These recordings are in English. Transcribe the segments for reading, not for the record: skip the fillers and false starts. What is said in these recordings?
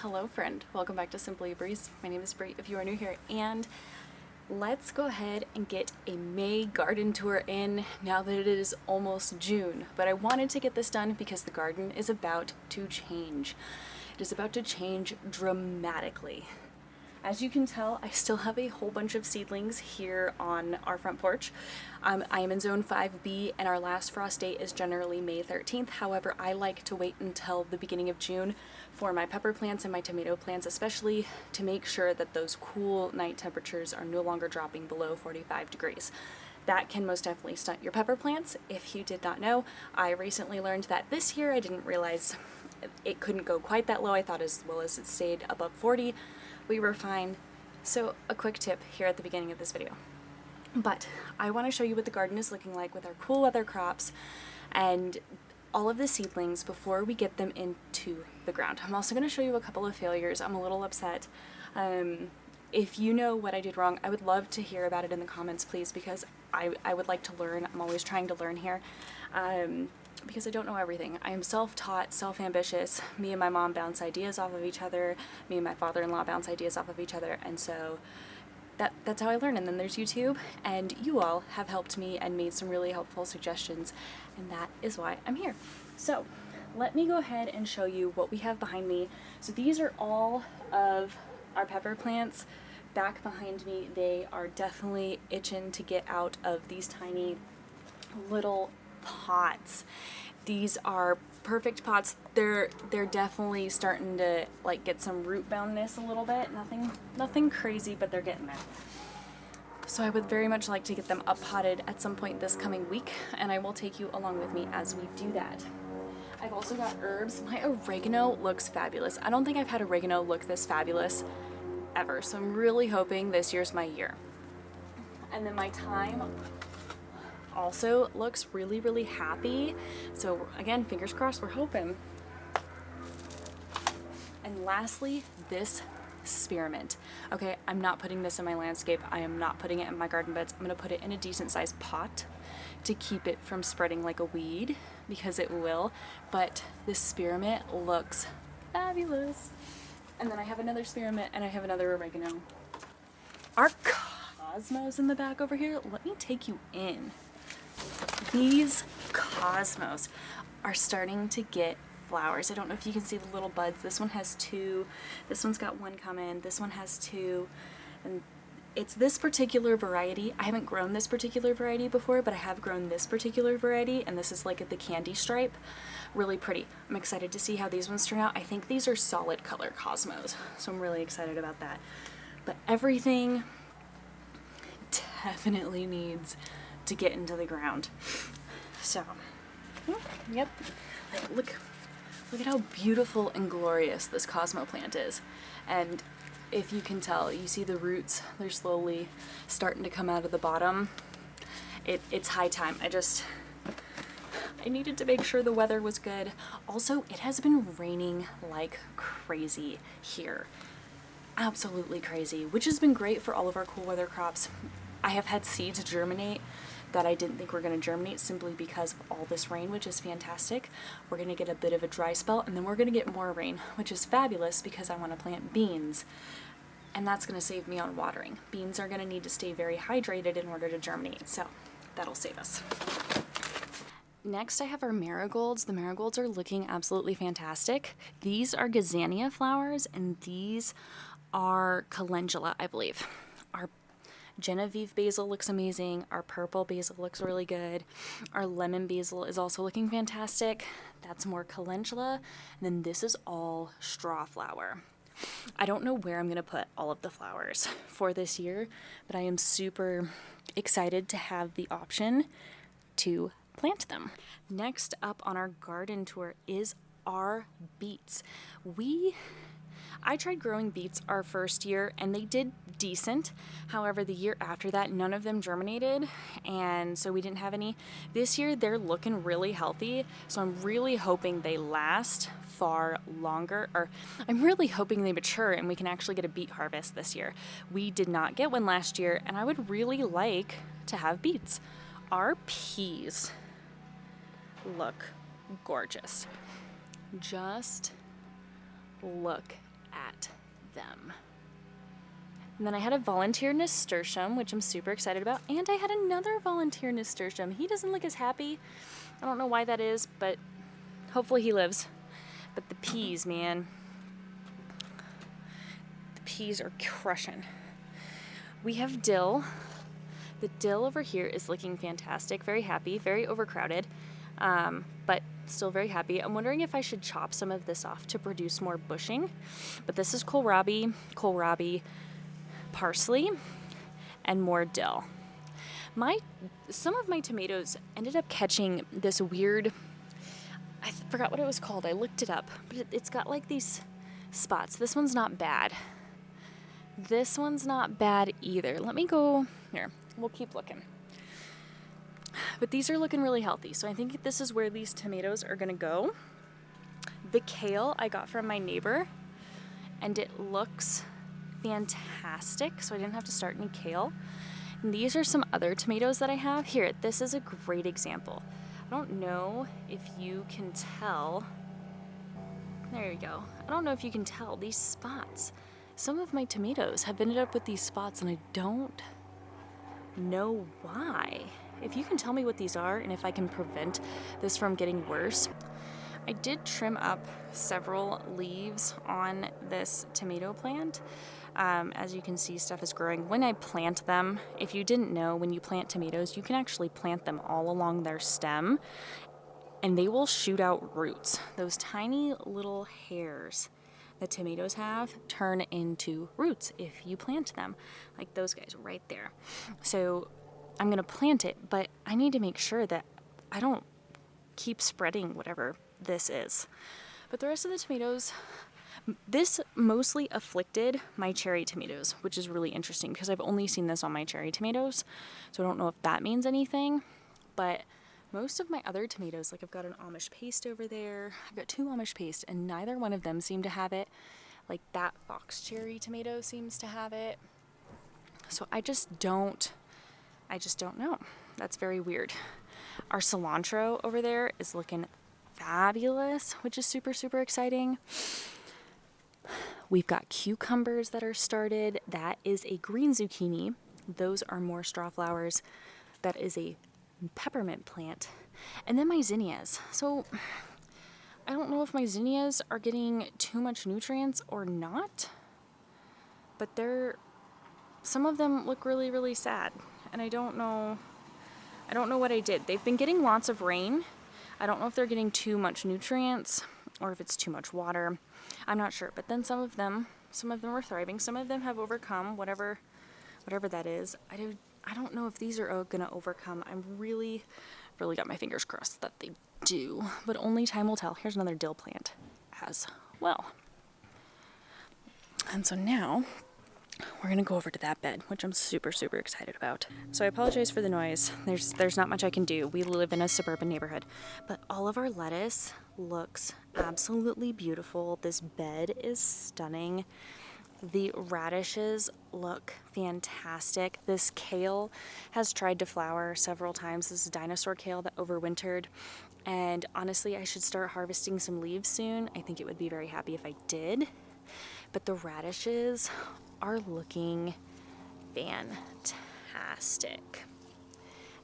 Hello friend, welcome back to Simply a Breeze. My name is Brie if you are new here, and let's go ahead and get a May garden tour in now that it is almost June. But I wanted to get this done because the garden is about to change. It is about to change dramatically. As you can tell, I still have a whole bunch of seedlings here on our front porch. I am in zone 5B and our last frost date is generally May 13th. However, I like to wait until the beginning of June for my pepper plants and my tomato plants, especially to make sure that those cool night temperatures are no longer dropping below 45 degrees. That can most definitely stunt your pepper plants. If you did not know, I recently learned that this year. I didn't realize it couldn't go quite that low. I thought as well as it stayed above 40, we were fine. So a quick tip here at the beginning of this video. But I want to show you what the garden is looking like with our cool weather crops and all of the seedlings before we get them into the ground. I'm also going to show you a couple of failures. I'm a little upset. If you know what I did wrong, I would love to hear about it in the comments, please, because I would like to learn. I'm always trying to learn here. Because I don't know everything. I am self-taught, self-ambitious. Me and my mom bounce ideas off of each other. Me and my father-in-law bounce ideas off of each other. And so that's how I learn. And then there's YouTube, and you all have helped me and made some really helpful suggestions, and that is why I'm here. So let me go ahead and show you what we have behind me. So these are all of our pepper plants back behind me. They are definitely itching to get out of these tiny little pots. These are perfect pots. They're definitely starting to like get some root boundness a little bit. Nothing crazy, but they're getting there. So I would very much like to get them up potted at some point this coming week, and I will take you along with me as we do that. I've also got herbs. My oregano looks fabulous. I don't think I've had oregano look this fabulous ever, so I'm really hoping this year's my year. And then my thyme also looks really, really happy. So again, fingers crossed, we're hoping. And lastly, this spearmint. Okay, I'm not putting this in my landscape. I am not putting it in my garden beds. I'm gonna put it in a decent sized pot to keep it from spreading like a weed, because it will. But this spearmint looks fabulous. And then I have another spearmint and I have another oregano. Our cosmos in the back over here, let me take you in. These cosmos are starting to get flowers. I don't know if you can see the little buds. This one has two. This one's got one coming. This one has two. And it's this particular variety. I haven't grown this particular variety before, but I have grown this particular variety, and this is like the candy stripe. Really pretty. I'm excited to see how these ones turn out. I think these are solid color cosmos, so I'm really excited about that. But everything definitely needs to get into the ground. So, yep. Look at how beautiful and glorious this Cosmo plant is. And if you can tell, you see the roots, they're slowly starting to come out of the bottom. It's high time. I needed to make sure the weather was good. Also, it has been raining like crazy here. Absolutely crazy, which has been great for all of our cool weather crops. I have had seeds germinate that I didn't think were going to germinate simply because of all this rain, which is fantastic. We're going to get a bit of a dry spell, and then we're going to get more rain, which is fabulous because I want to plant beans, and that's going to save me on watering. Beans are going to need to stay very hydrated in order to germinate, so that'll save us. Next, I have our marigolds. The marigolds are looking absolutely fantastic. These are gazania flowers, and these are calendula, I believe. Our Genevieve basil looks amazing. Our purple basil looks really good. Our lemon basil is also looking fantastic. That's more calendula. And then this is all straw flower. I don't know where I'm going to put all of the flowers for this year, but I am super excited to have the option to plant them. Next up on our garden tour is our beets. I tried growing beets our first year and they did decent. However, the year after that, none of them germinated, and so we didn't have any. This year, they're looking really healthy, so I'm really hoping they last far longer, or I'm really hoping they mature and we can actually get a beet harvest this year. We did not get one last year, and I would really like to have beets. Our peas look gorgeous. Just look at them. And then I had a volunteer nasturtium, which I'm super excited about. And I had another volunteer nasturtium. He doesn't look as happy. I don't know why that is, but hopefully he lives. But the peas, man. The peas are crushing. We have dill. The dill over here is looking fantastic. Very happy, very overcrowded, but still very happy. I'm wondering if I should chop some of this off to produce more bushing. But this is kohlrabi, parsley, and more dill. Some of my tomatoes ended up catching this weird, I forgot what it was called. I looked it up, but it's got like these spots. This one's not bad. This one's not bad either. Let me go here. We'll keep looking. But these are looking really healthy. So I think this is where these tomatoes are going to go. The kale I got from my neighbor, and it looks fantastic. So I didn't have to start any kale. And these are some other tomatoes that I have. Here, this is a great example. I don't know if you can tell. There you go. I don't know if you can tell these spots. Some of my tomatoes have ended up with these spots, and I don't know why. If you can tell me what these are and if I can prevent this from getting worse. I did trim up several leaves on this tomato plant. As you can see, stuff is growing. When I plant them, if you didn't know, when you plant tomatoes, you can actually plant them all along their stem, and they will shoot out roots. Those tiny little hairs that tomatoes have turn into roots if you plant them, like those guys right there. So I'm gonna plant it, but I need to make sure that I don't keep spreading whatever this is. But the rest of the tomatoes, this mostly afflicted my cherry tomatoes, which is really interesting because I've only seen this on my cherry tomatoes, so I don't know if that means anything. But most of my other tomatoes, like I've got an Amish paste over there, I've got 2 Amish paste, and neither one of them seem to have it. Like that fox cherry tomato seems to have it. So I just don't know. That's very weird. Our cilantro over there is looking fabulous, which is super, super exciting. We've got cucumbers that are started. That is a green zucchini. Those are more straw flowers. That is a peppermint plant. And then my zinnias. So I don't know if my zinnias are getting too much nutrients or not, but some of them look really, really sad. And I don't know what I did. They've been getting lots of rain. I don't know if they're getting too much nutrients or if it's too much water. I'm not sure. But then some of them are thriving. Some of them have overcome whatever that is. I don't know if these are going to overcome. I'm really, really got my fingers crossed that they do. But only time will tell. Here's another dill plant as well. And so now we're going to go over to that bed, which I'm super, super excited about. So I apologize for the noise. There's not much I can do. We live in a suburban neighborhood. But all of our lettuce looks absolutely beautiful. This bed is stunning. The radishes look fantastic. This kale has tried to flower several times. This is dinosaur kale that overwintered. And honestly, I should start harvesting some leaves soon. I think it would be very happy if I did. But the radishes are looking fantastic.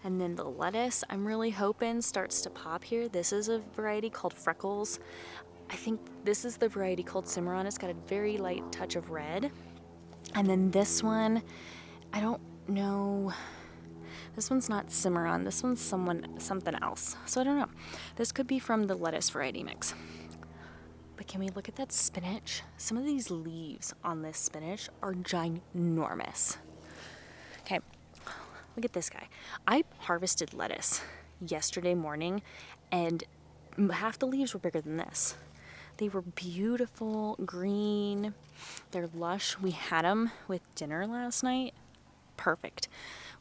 And then the lettuce, I'm really hoping starts to pop here. This is a variety called Freckles. I think this is the variety called Cimarron. It's got a very light touch of red. And then this one, I don't know. This one's not Cimarron. This one's something else. So I don't know. This could be from the lettuce variety mix. But can we look at that spinach? Some of these leaves on this spinach are ginormous. Okay, look at this guy. I harvested lettuce yesterday morning, and half the leaves were bigger than this. They were beautiful, green. They're lush. We had them with dinner last night. Perfect.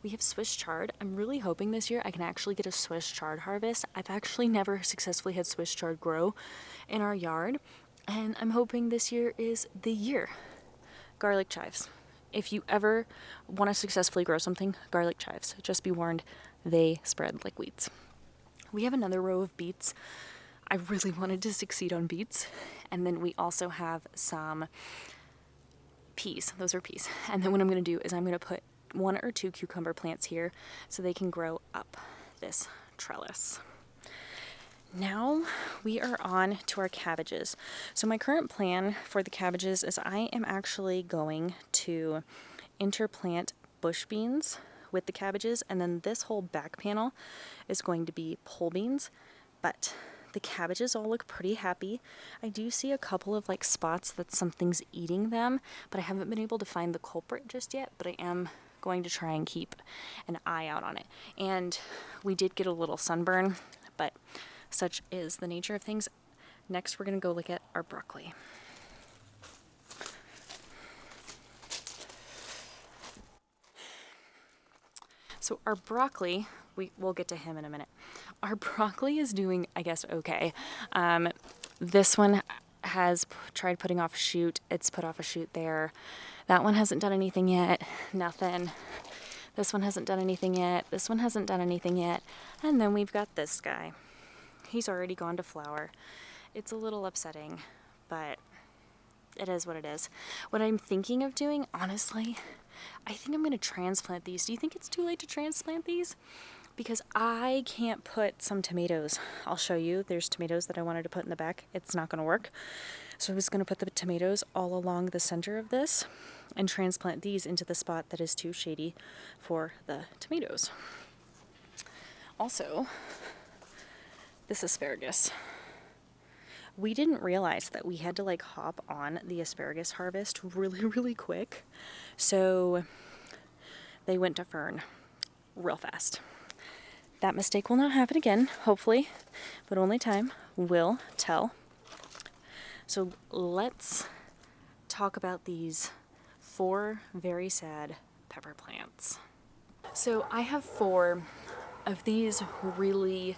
We have Swiss chard. I'm really hoping this year I can actually get a Swiss chard harvest. I've actually never successfully had Swiss chard grow in our yard, and I'm hoping this year is the year. Garlic chives. If you ever want to successfully grow something, garlic chives. Just be warned, they spread like weeds. We have another row of beets. I really wanted to succeed on beets. And then we also have some peas. Those are peas. And then what I'm going to do is I'm going to put 1 or 2 cucumber plants here so they can grow up this trellis. Now we are on to our cabbages. So my current plan for the cabbages is I am actually going to interplant bush beans with the cabbages, and then this whole back panel is going to be pole beans. But the cabbages all look pretty happy. I do see a couple of like spots that something's eating them, but I haven't been able to find the culprit just yet, but I am going to try and keep an eye out on it. And we did get a little sunburn, but such is the nature of things. Next, we're going to go look at our broccoli. So our broccoli, we'll get to him in a minute. Our broccoli is doing, I guess, okay. This one has tried putting off a shoot. It's put off a shoot there. That one hasn't done anything yet. Nothing. This one hasn't done anything yet. This one hasn't done anything yet. And then we've got this guy. He's already gone to flower. It's a little upsetting, but it is what it is. What I'm thinking of doing, honestly, I think I'm going to transplant these. Do you think it's too late to transplant these? Because I can't put some tomatoes. I'll show you. There's tomatoes that I wanted to put in the back. It's not going to work. So I was going to put the tomatoes all along the center of this and transplant these into the spot that is too shady for the tomatoes. Also, this asparagus. We didn't realize that we had to like hop on the asparagus harvest really, really quick. So they went to fern real fast. That mistake will not happen again, hopefully, but only time will tell. So let's talk about these 4 very sad pepper plants. So I have 4 of these really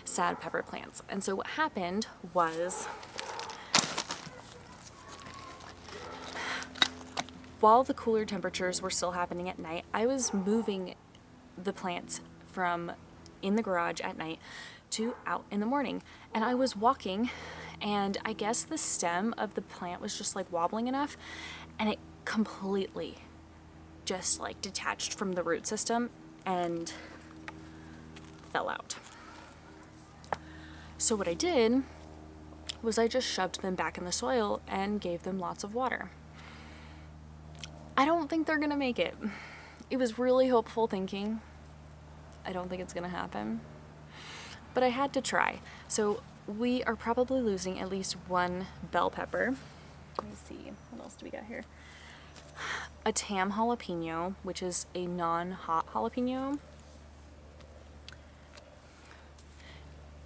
sad pepper plants. And so what happened was, while the cooler temperatures were still happening at night, I was moving the plants from in the garage at night to out in the morning. And I was walking, and I guess the stem of the plant was just like wobbling enough, and it completely just like detached from the root system and fell out. So what I did was I just shoved them back in the soil and gave them lots of water. I don't think they're gonna make it. It was really hopeful thinking. I don't think it's gonna happen, but I had to try. So we are probably losing at least 1 bell pepper. Let me see, what else do we got here? A tam jalapeno, which is a non-hot jalapeno.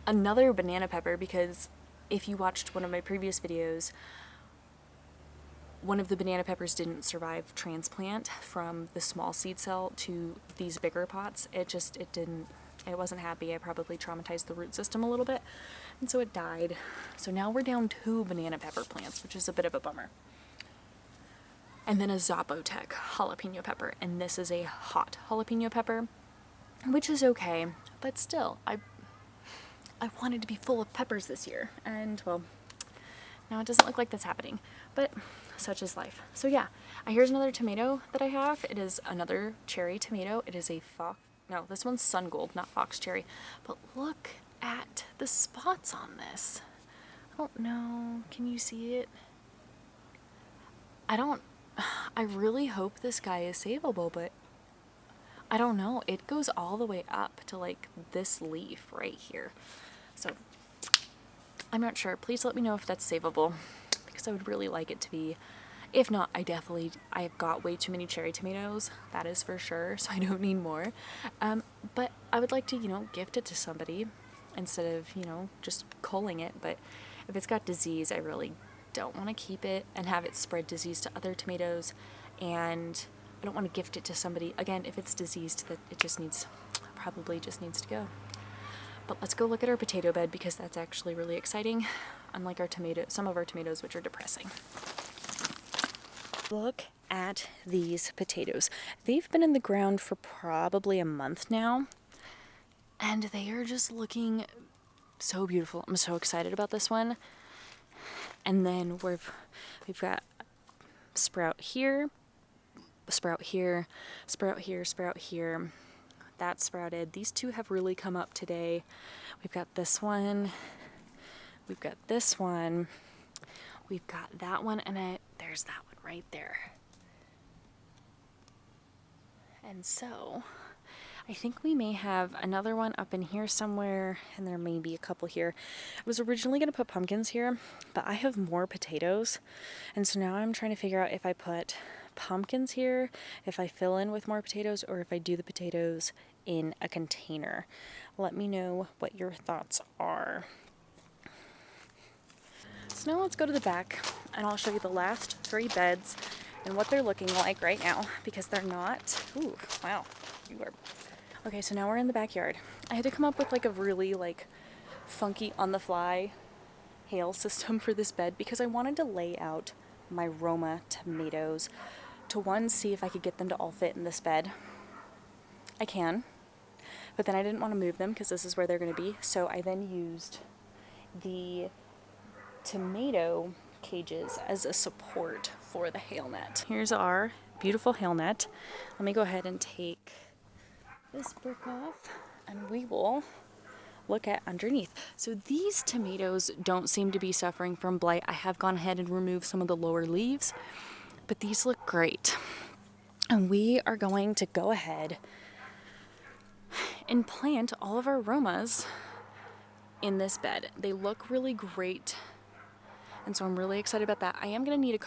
Another banana pepper, because if you watched one of my previous videos, one of the banana peppers didn't survive transplant from the small seed cell to these bigger pots. It wasn't happy. I probably traumatized the root system a little bit, and so it died. So now we're down 2 banana pepper plants, which is a bit of a bummer. And then a Zapotec jalapeno pepper, and this is a hot jalapeno pepper, which is okay, but still, I wanted to be full of peppers this year, and well, now it doesn't look like that's happening, but such is life. So yeah, here's another tomato that I have. It is another cherry tomato. It is a this one's sun gold, not fox cherry, but look at the spots on this. I don't know, can you see it? I really hope this guy is savable, but I don't know. It goes all the way up to like this leaf right here. So I'm not sure. Please let me know if that's savable, because I would really like it to be. If not, I've got way too many cherry tomatoes, that is for sure, so I don't need more. But I would like to, gift it to somebody instead of, just culling it. But if it's got disease, I really don't want to keep it and have it spread disease to other tomatoes. And I don't want to gift it to somebody, again, if it's diseased, that it probably just needs to go. But let's go look at our potato bed, because that's actually really exciting, unlike some of our tomatoes, which are depressing. Look at these potatoes. They've been in the ground for probably a month now, and they are just looking So beautiful. I'm so excited about this one. And then we've got sprout here, sprout here, sprout here, sprout here. That sprouted. These two have really come up today. We've got this one. We've got this one. We've got that one, and there's that one right there. And so I think we may have another one up in here somewhere, and there may be a couple here. I was originally going to put pumpkins here, but I have more potatoes, and so now I'm trying to figure out if I put pumpkins here, if I fill in with more potatoes, or if I do the potatoes in a container. Let me know what your thoughts are. So now let's go to the back, and I'll show you the last 3 beds and what they're looking like right now, because they're not, ooh, wow, you are. Okay, so now we're in the backyard. I had to come up with like a really like funky on the fly hail system for this bed because I wanted to lay out my Roma tomatoes to one, see if I could get them to all fit in this bed. I can, but then I didn't want to move them because this is where they're going to be. So I then used the tomato cages as a support for the hail net. Here's our beautiful hail net. Let me go ahead and take this brick off and we will look at underneath. So these tomatoes don't seem to be suffering from blight. I have gone ahead and removed some of the lower leaves, but these look great. And we are going to go ahead and plant all of our Romas in this bed. They look really great, and so I'm really excited about that. I am going to need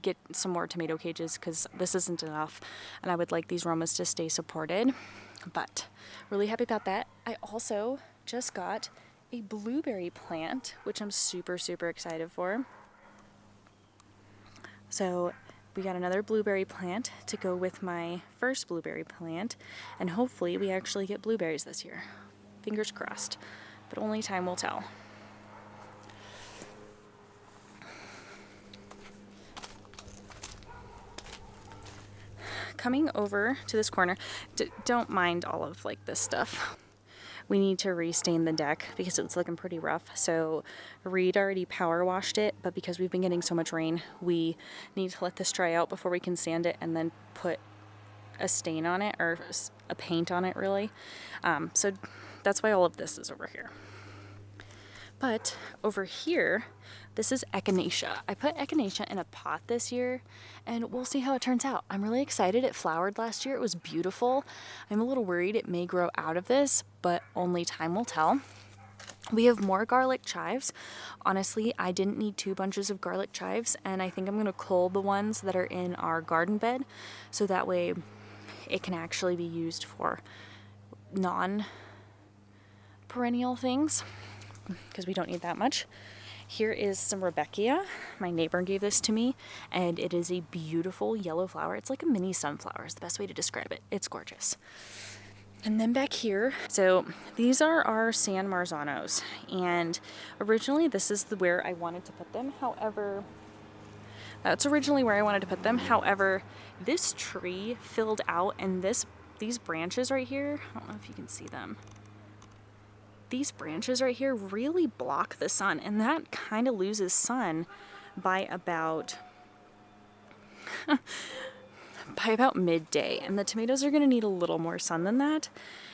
get some more tomato cages because this isn't enough, and I would like these Romas to stay supported, but really happy about that. I also just got a blueberry plant, which I'm super, super excited for. So we got another blueberry plant to go with my first blueberry plant, and hopefully we actually get blueberries this year. Fingers crossed, but only time will tell. Coming over to this corner, don't mind all of like this stuff. We need to restain the deck because it's looking pretty rough. So Reed already power washed it, but because we've been getting so much rain, we need to let this dry out before we can sand it and then put a stain on it, or a paint on it really. So that's why all of this is over here. But over here, this is echinacea. I put echinacea in a pot this year, and we'll see how it turns out. I'm really excited. It flowered last year. It was beautiful. I'm a little worried it may grow out of this, but only time will tell. We have more garlic chives. Honestly, I didn't need 2 bunches of garlic chives, and I think I'm gonna cull the ones that are in our garden bed, so that way it can actually be used for non-perennial things, because we don't need that much. Here is some Rebecca. My neighbor gave this to me, and it is a beautiful yellow flower. It's like a mini sunflower is the best way to describe it. It's gorgeous. And then back here, so these are our San Marzanos, and originally this is where I wanted to put them. However, that's originally where I wanted to put them. However, this tree filled out, and these branches right here, I don't know if you can see them. These branches right here really block the sun, and that kind of loses sun by about midday, and the tomatoes are going to need a little more sun than that.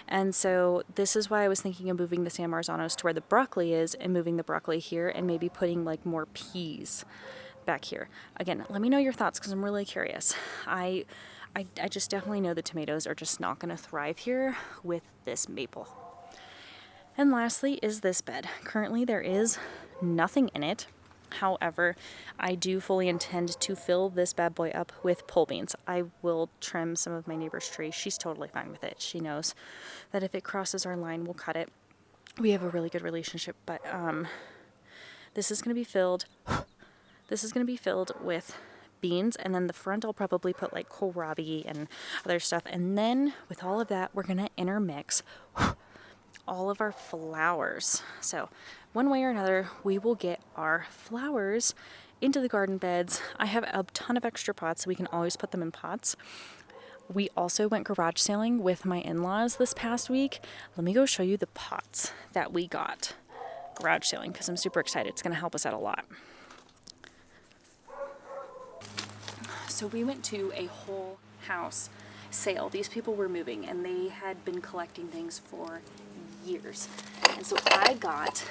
And so this is why I was thinking of moving the San Marzanos to where the broccoli is, and moving the broccoli here, and maybe putting like more peas back here. Again, let me know your thoughts because I'm really curious. I just definitely know the tomatoes are just not going to thrive here with this maple. And lastly is this bed. Currently there is nothing in it. However, I do fully intend to fill this bad boy up with pole beans. I will trim some of my neighbor's trees. She's totally fine with it. She knows that if it crosses our line, we'll cut it. We have a really good relationship, but this is going to be filled. This is going to be filled with beans, and then the front I'll probably put like kohlrabi and other stuff. And then with all of that, we're going to intermix all of our flowers. So one way or another, we will get our flowers into the garden beds. I have a ton of extra pots, so we can always put them in pots. We also went garage sailing with my in-laws this past week. Let me go show you the pots that we got. garage sailing because I'm super excited. It's going to help us out a lot. So we went to a whole house sale. These people were moving and they had been collecting things for years. And so I got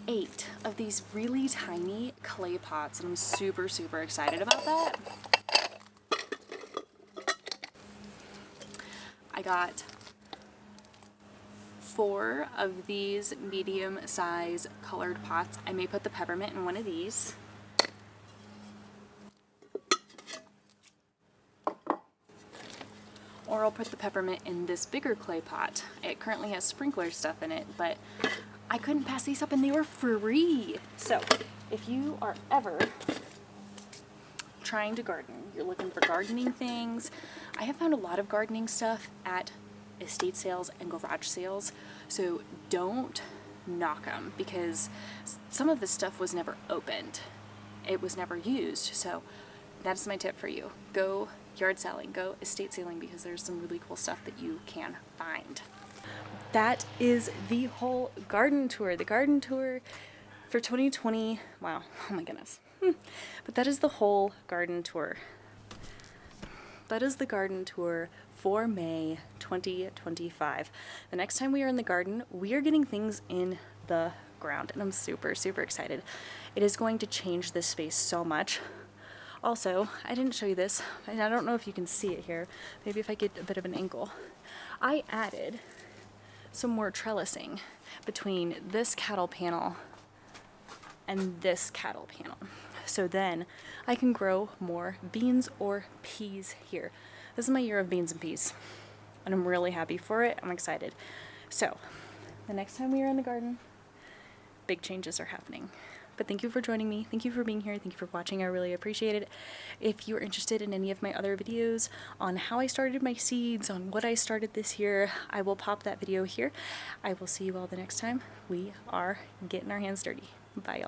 8 of these really tiny clay pots and I'm super, super excited about that. I got 4 of these medium size colored pots. I may put the peppermint in one of these. Or I'll put the peppermint in this bigger clay pot. It currently has sprinkler stuff in it, but I couldn't pass these up and they were free. So if you are ever trying to garden, you're looking for gardening things, I have found a lot of gardening stuff at estate sales and garage sales. So don't knock them because some of this stuff was never opened. It was never used. So that's my tip for you. Go yard selling, go estate sailing because there's some really cool stuff that you can find. That is the whole garden tour. The garden tour for 2020. Wow. Oh my goodness. But that is the whole garden tour. That is the garden tour for May 2025. The next time we are in the garden, we are getting things in the ground and I'm super, super excited. It is going to change this space so much. Also, I didn't show you this, and I don't know if you can see it here. Maybe if I get a bit of an angle. I added some more trellising between this cattle panel and this cattle panel. So then I can grow more beans or peas here. This is my year of beans and peas, and I'm really happy for it. I'm excited. So the next time we are in the garden, big changes are happening. But thank you for joining me. Thank you for being here. Thank you for watching. I really appreciate it. If you're interested in any of my other videos on how I started my seeds, on what I started this year, I will pop that video here. I will see you all the next time we are getting our hands dirty. Bye, y'all.